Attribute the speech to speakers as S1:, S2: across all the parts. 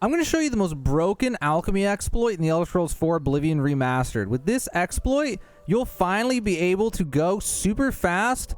S1: I'm going to show you the most broken alchemy exploit in the Elder Scrolls 4 Oblivion Remastered. With this exploit, you'll finally be able to go super fast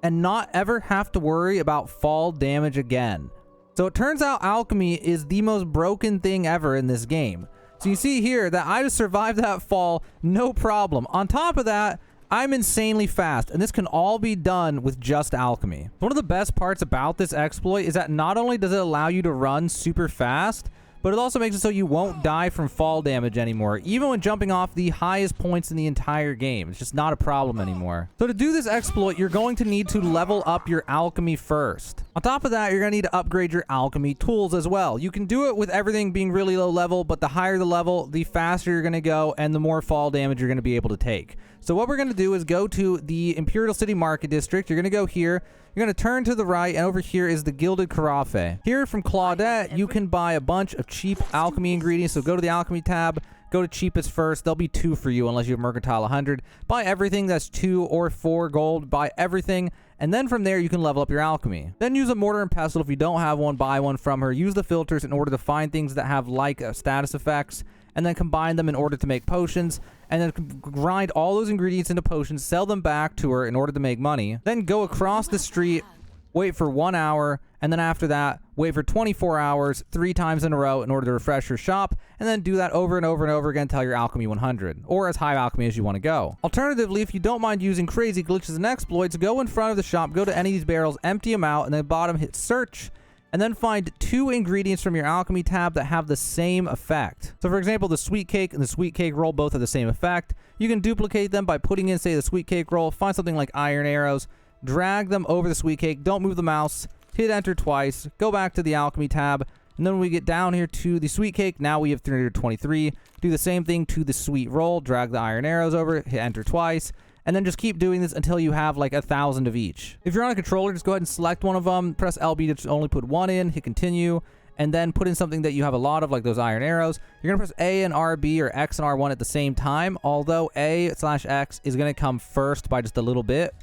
S1: and not ever have to worry about fall damage again. So it turns out alchemy is the most broken thing ever in this game. So you see here that I just survived that fall, no problem. On top of that, I'm insanely fast, and this can all be done with just alchemy. One of the best parts about this exploit is that not only does it allow you to run super fast, but it also makes it so you won't die from fall damage anymore, even when jumping off the highest points in the entire game. It's just not a problem anymore. So to do this exploit, you're going to need to level up your alchemy first. On top of that, you're going to need to upgrade your alchemy tools as well. You can do it with everything being really low level, but the higher the level, the faster you're going to go, and the more fall damage you're going to be able to take. So what we're going to do is go to the Imperial City Market District. You're going to go here. You're going to turn to the right, and over here is the Gilded Carafe. Here from Claudette, you can buy a bunch of cheap alchemy ingredients. So go to the Alchemy tab, go to cheapest first. There'll be 2 for you unless you have Mercantile 100. Buy everything that's 2 or 4 gold. Buy everything. And then from there, you can level up your alchemy. Then use a mortar and pestle. If you don't have one, buy one from her. Use the filters in order to find things that have like status effects, and then combine them in order to make potions, and then grind all those ingredients into potions, sell them back to her in order to make money. Then go across the street, wait for 1 hour, and then after that, wait for 24 hours, 3 times in a row in order to refresh your shop, and then do that over and over and over again until your alchemy 100, or as high alchemy as you want to go. Alternatively, if you don't mind using crazy glitches and exploits, go in front of the shop, go to any of these barrels, empty them out, and then bottom hit search, and then find 2 ingredients from your alchemy tab that have the same effect. So for example, the sweet cake and the sweet cake roll both have the same effect. You can duplicate them by putting in, say, the sweet cake roll, find something like iron arrows, drag them over the sweet cake, don't move the mouse, hit enter twice, go back to the alchemy tab, and then when we get down here to the sweet cake, now we have 323. Do the same thing to the sweet roll, drag the iron arrows over, hit enter twice, and then just keep doing this until you have like 1,000 of each. If you're on a controller, just go ahead and select one of them, press LB to only put 1 in, hit continue, and then put in something that you have a lot of, like those iron arrows. You're gonna press A and RB or X and R1 at the same time, although A/X is gonna come first by just a little bit.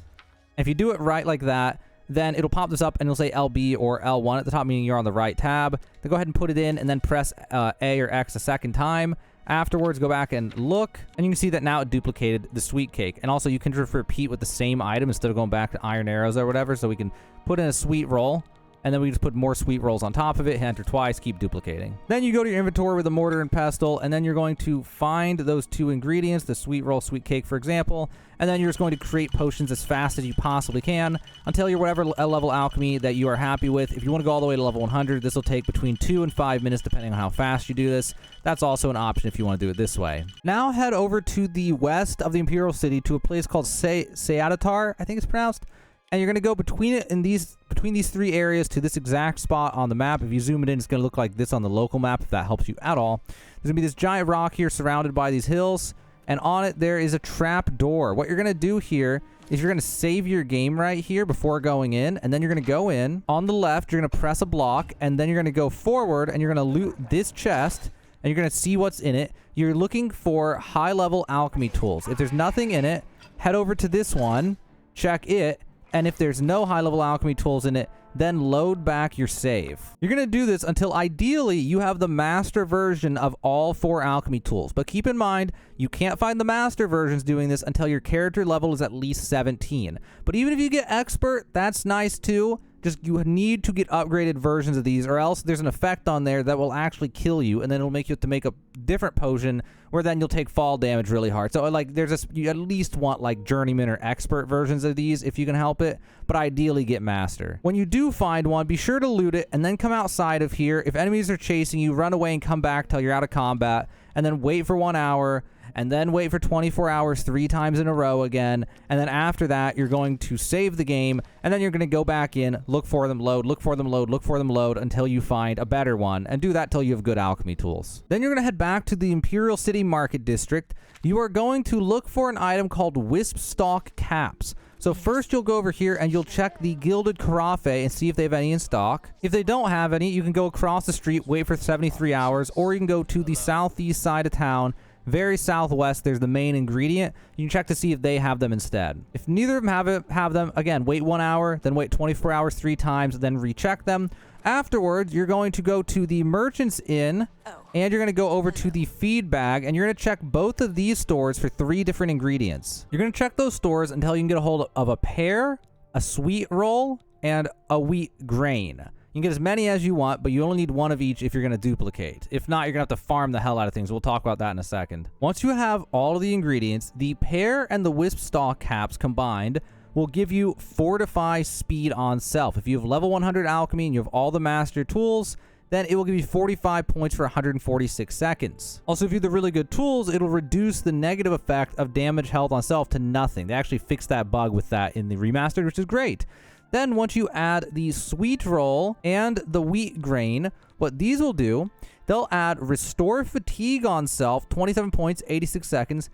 S1: And if you do it right like that, then it'll pop this up and it'll say LB or L1 at the top, meaning you're on the right tab. Then go ahead and put it in and then press A or X a second time. Afterwards, go back and look, and you can see that now it duplicated the sweet cake. And also, you can just repeat with the same item instead of going back to iron arrows or whatever. So we can put in a sweet roll, and then we just put more sweet rolls on top of it, hit enter twice, keep duplicating. Then you go to your inventory with a mortar and pestle, and then you're going to find those 2 ingredients, the sweet roll, sweet cake, for example, and then you're just going to create potions as fast as you possibly can until you're whatever level alchemy that you are happy with. If you want to go all the way to level 100, this will take between 2 and 5 minutes depending on how fast you do this. That's also an option if you want to do it this way. Now head over to the west of the Imperial City to a place called Seadatar, I think it's pronounced. And you're going to go between these 3 areas to this exact spot on the map. If you zoom it in, it's going to look like this on the local map, if that helps you at all. There's going to be this giant rock here surrounded by these hills, and on it there is a trap door. What you're going to do here is you're going to save your game right here before going in, and then you're going to go in. On the left, you're going to press a block, and then you're going to go forward, and you're going to loot this chest, and you're going to see what's in it. You're looking for high-level alchemy tools. If there's nothing in it, head over to this one, check it, and if there's no high-level alchemy tools in it, then load back your save. You're going to do this until ideally you have the master version of all 4 alchemy tools. But keep in mind, you can't find the master versions doing this until your character level is at least 17. But even if you get expert, that's nice too. Just you need to get upgraded versions of these, or else there's an effect on there that will actually kill you, and then it'll make you have to make a different potion where then you'll take fall damage really hard. So like you at least want like journeyman or expert versions of these if you can help it, but ideally get master. When you do find one, be sure to loot it and then come outside of here. If enemies are chasing you, run away and come back till you're out of combat, and then wait for 1 hour, and then wait for 24 hours 3 times in a row again, and then after that, you're going to save the game, and then you're going to go back in, look for them, load, look for them, load, look for them, load, until you find a better one, and do that till you have good alchemy tools. Then you're going to head back to the Imperial City Market District. You are going to look for an item called Wisp Stalk Caps. So first you'll go over here and you'll check the Gilded Carafe and see if they have any in stock. If they don't have any, you can go across the street, wait for 73 hours, or you can go to the southeast side of town, very southwest, there's the main ingredient. You can check to see if they have them instead. If neither of them have them, again, wait 1 hour, then wait 24 hours 3 times, then recheck them. Afterwards, you're going to go to the Merchant's Inn, and you're going to go over to the feed bag, and you're going to check both of these stores for 3 different ingredients. You're going to check those stores until you can get a hold of a pear, a sweet roll, and a wheat grain. You can get as many as you want, but you only need 1 of each if you're going to duplicate. If not, you're going to have to farm the hell out of things. We'll talk about that in a second. Once you have all of the ingredients, the pear and the wisp stalk caps combined will give you Fortify Speed on Self. If you have level 100 Alchemy and you have all the master tools, then it will give you 45 points for 146 seconds. Also, if you have the really good tools, it'll reduce the negative effect of damage health on self to nothing. They actually fixed that bug with that in the remastered, which is great. Then once you add the sweet roll and the wheat grain, what these will do, they'll add Restore Fatigue on Self, 27 points, 86 seconds,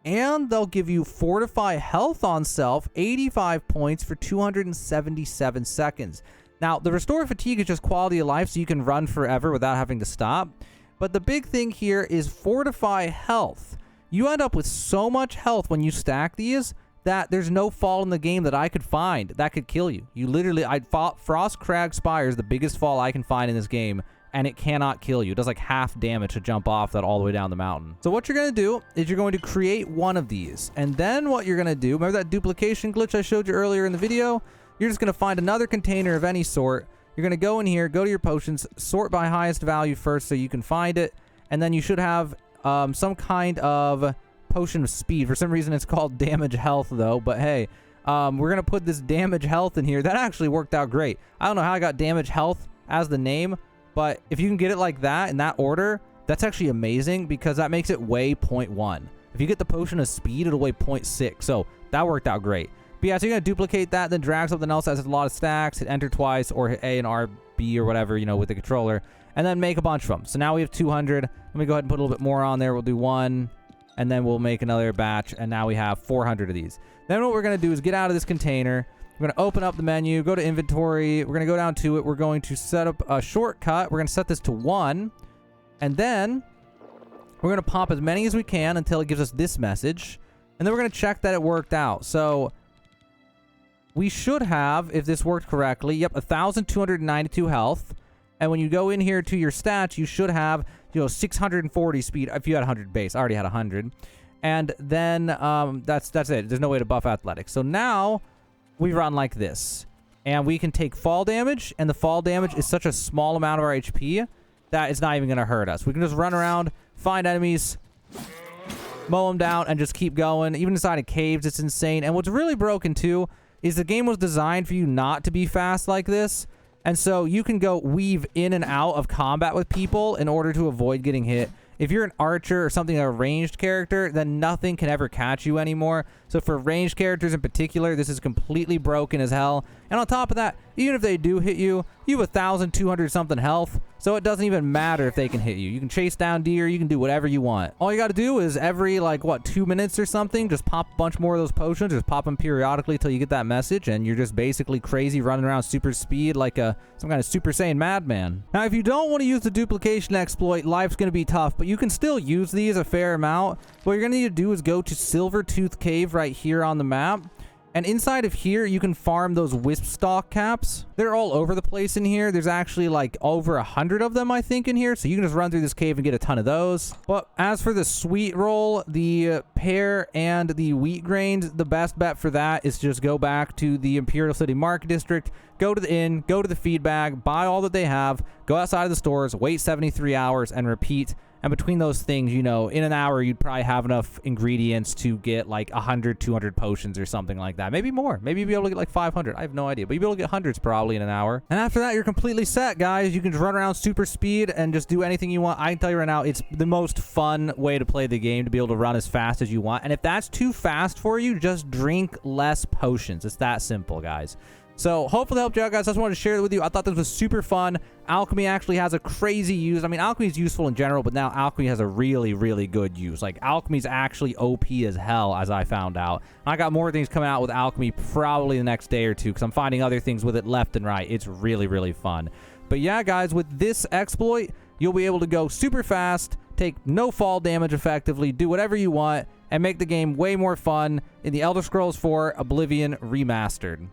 S1: and they'll give you Fortify Health on Self, 85 points for 277 seconds. Now, the Restore Fatigue is just quality of life, so you can run forever without having to stop. But the big thing here is Fortify Health. You end up with so much health when you stack these that there's no fall in the game that I could find that could kill you. You literally, I fought Frost Crag Spire is the biggest fall I can find in this game, and it cannot kill you. It does like half damage to jump off that all the way down the mountain. So what you're going to do is you're going to create 1 of these. And then what you're going to do, remember that duplication glitch I showed you earlier in the video? You're just going to find another container of any sort. You're going to go in here, go to your potions, sort by highest value first so you can find it. And then you should have some kind of potion of speed. For some reason it's called damage health though, but hey, we're going to put this damage health in here. That actually worked out great. I don't know how I got damage health as the name, but if you can get it like that in that order, that's actually amazing because that makes it weigh 0.1. If you get the potion of speed, it'll weigh 0.6. So that worked out great. But yeah, so you're going to duplicate that, then drag something else that has a lot of stacks, hit enter twice, or hit A and R, B or whatever, you know, with the controller, and then make a bunch of them. So now we have 200. Let me go ahead and put a little bit more on there. We'll do 1, and then we'll make another batch, and now we have 400 of these. Then what we're going to do is get out of this container. We're going to open up the menu, go to inventory. We're going to go down to it. We're going to set up a shortcut. We're going to set this to 1, and then we're going to pop as many as we can until it gives us this message, and then we're going to check that it worked out. So we should have, if this worked correctly, yep, 1,292 health. And when you go in here to your stats, you should have, you know, 640 speed. If you had 100 base, I already had 100. And then that's it. There's no way to buff athletics. So now we run like this, and we can take fall damage. And the fall damage is such a small amount of our HP that it's not even going to hurt us. We can just run around, find enemies, mow them down, and just keep going. Even inside of caves, it's insane. And what's really broken too is the game was designed for you not to be fast like this. And so you can go weave in and out of combat with people in order to avoid getting hit. If you're an archer or something, a ranged character, then nothing can ever catch you anymore. So for ranged characters in particular, this is completely broken as hell. And on top of that, even if they do hit you, you have 1,200 something health. So it doesn't even matter if they can hit you. You can chase down deer, you can do whatever you want. All you got to do is every, like, what, 2 minutes or something, just pop a bunch more of those potions, just pop them periodically till you get that message, and you're just basically crazy running around super speed like some kind of Super Saiyan madman. Now, if you don't want to use the duplication exploit, life's going to be tough, but you can still use these a fair amount. What you're going to need to do is go to Silvertooth Cave right here on the map. And inside of here, you can farm those wisp stalk caps. They're all over the place in here. There's actually like over 100 of them, I think, in here. So you can just run through this cave and get a ton of those. But as for the sweet roll, the pear and the wheat grains, the best bet for that is just go back to the Imperial City Market District, go to the inn, go to the feed bag, buy all that they have, go outside of the stores, wait 73 hours, and repeat. And between those things, you know, in an hour, you'd probably have enough ingredients to get like 100, 200 potions or something like that. Maybe more. Maybe you'd be able to get like 500. I have no idea. But you'd be able to get hundreds probably in an hour. And after that, you're completely set, guys. You can just run around super speed and just do anything you want. I can tell you right now, it's the most fun way to play the game, to be able to run as fast as you want. And if that's too fast for you, just drink less potions. It's that simple, guys. So hopefully that helped you out, guys. I just wanted to share it with you. I thought this was super fun. Alchemy actually has a crazy use. I mean, Alchemy is useful in general, but now Alchemy has a really, really good use. Like, Alchemy's actually OP as hell, as I found out. And I got more things coming out with Alchemy probably the next day or two, because I'm finding other things with it left and right. It's really, really fun. But yeah, guys, with this exploit, you'll be able to go super fast, take no fall damage effectively, do whatever you want, and make the game way more fun in the Elder Scrolls 4 Oblivion Remastered.